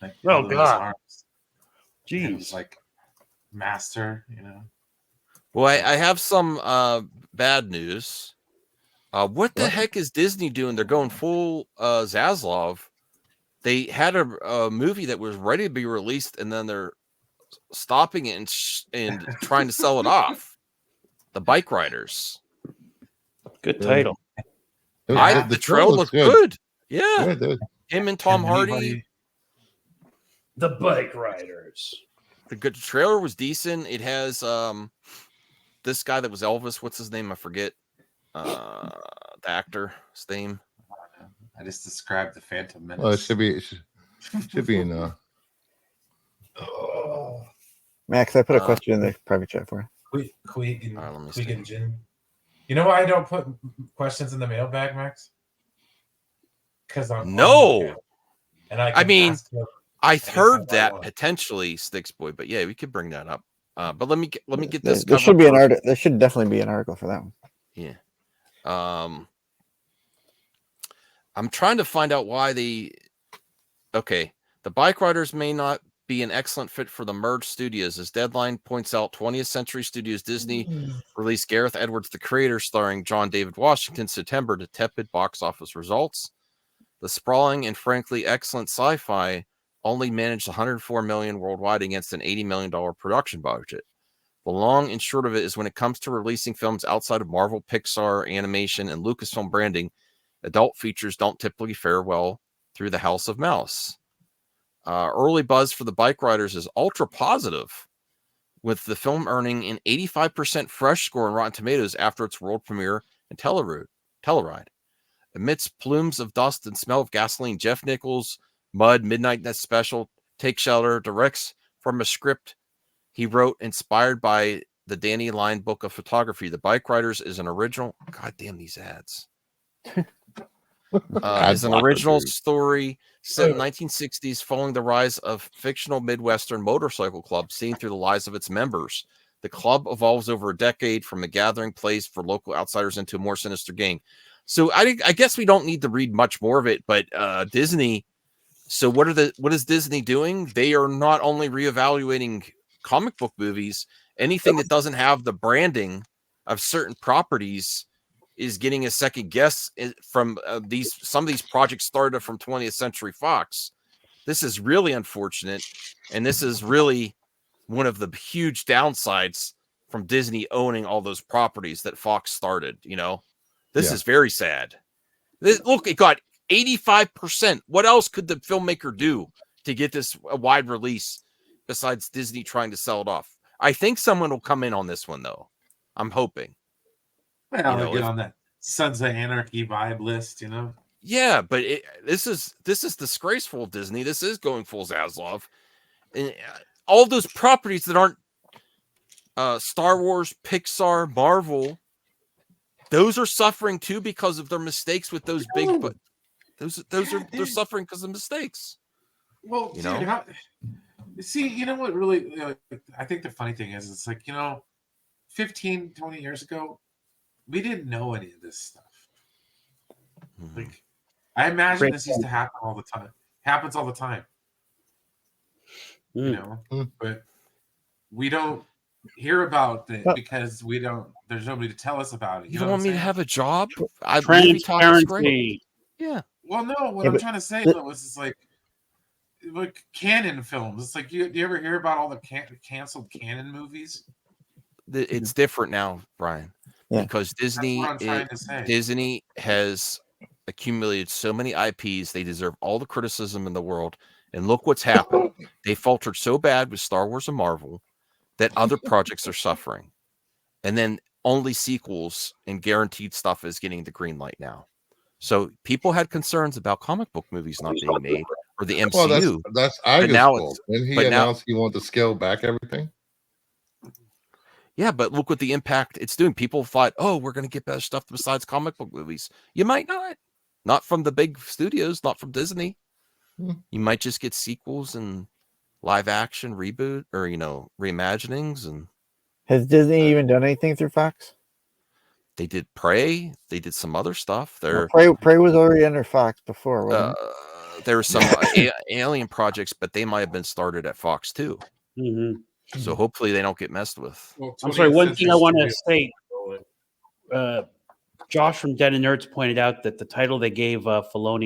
like Oh, held in his God. arms. Jeez. And it was like master, you know. Well, I have some bad news. What the heck is Disney doing? They're going full Zaslav. They had a movie that was ready to be released, and then they're stopping it and trying to sell it off. The Bike Riders. Good title. The trailer looked good. Yeah. Him and Tom Hardy. Anybody- The Bike Riders. The good trailer was decent. It has this guy that was Elvis. What's his name? I forget. The actor's name. I just described the Phantom Menace. Well, it should be in Max, I put a question in the private chat for you. Queeg and Jin. You know why I don't put questions in the mailbag, Max? Because I'm No. And I I heard that potentially, Sticks Boy, but yeah, we could bring that up. But let me get this. There should be an article. There should definitely be an article for that one. Yeah. I'm trying to find out why the Bike Riders may not be an excellent fit for the merged studios. As Deadline points out, 20th Century Studios Disney released Gareth Edwards, the creator, starring John David Washington, September to tepid box office results. The sprawling and frankly excellent sci-fi only managed $104 million worldwide against an $80 million production budget. The long and short of it is when it comes to releasing films outside of Marvel, Pixar, animation, and Lucasfilm branding, adult features don't typically fare well through the House of Mouse. Early buzz for the Bike Riders is ultra positive, with the film earning an 85% fresh score on Rotten Tomatoes after its world premiere and Telluride. Amidst plumes of dust and smell of gasoline, Jeff Nichols' Mud Midnight Net Special, Take Shelter, directs from a script he wrote inspired by the Danny Lyne book of photography. The Bike Riders is an original. God damn these ads. Is an original story set in 1960s following the rise of fictional Midwestern motorcycle club seen through the lives of its members. The club evolves over a decade from a gathering place for local outsiders into a more sinister gang. So I guess we don't need to read much more of it, but Disney. So what is Disney doing? They are not only reevaluating comic book movies, anything that doesn't have the branding of certain properties is getting a second guess from some of these projects started from 20th Century Fox. This is really unfortunate, and this is really one of the huge downsides from Disney owning all those properties that Fox started. This is very sad. Look, it got 85%. What else could the filmmaker do to get this a wide release besides Disney trying to sell it off? I think someone will come in on this one, though. I'm hoping. Well, they get on that Sons of Anarchy vibe list, Yeah, but this is disgraceful, Disney. This is going full Zaslav. And all those properties that aren't Star Wars, Pixar, Marvel, those are suffering too because of their mistakes with those big. But they're suffering because of mistakes. Well, you know what? Really, I think the funny thing is, it's like 15, 20 years ago, we didn't know any of this stuff. Mm-hmm. Like, I imagine this used to happen all the time. Happens all the time. But we don't hear about it because there's nobody to tell us about it. You don't want me to have a job? Transparency. Yeah. Well, no. What I'm trying to say though is, it's like canon films. It's like, do you ever hear about all the canceled canon movies? It's different now, Brian, because Disney has accumulated so many IPs. They deserve all the criticism in the world. And look what's happened. They faltered so bad with Star Wars and Marvel that other projects are suffering. And then only sequels and guaranteed stuff is getting the green light now. So people had concerns about comic book movies not being made or the MCU. Well, that's Iger's fault. And he announced he wanted to scale back everything. Yeah, but look what the impact it's doing. People thought, we're going to get better stuff besides comic book movies. You might not. Not from the big studios, not from Disney. You might just get sequels and live action reboot or, reimaginings. And has Disney even done anything through Fox? They did Prey. They did some other stuff. Prey was already under Fox before, wasn't it? there's some alien projects, but they might have been started at Fox too. Mm-hmm. So hopefully they don't get messed with. Well, I'm sorry. One thing I want to Century say, Josh from Den of Nerds pointed out that the title they gave Filoni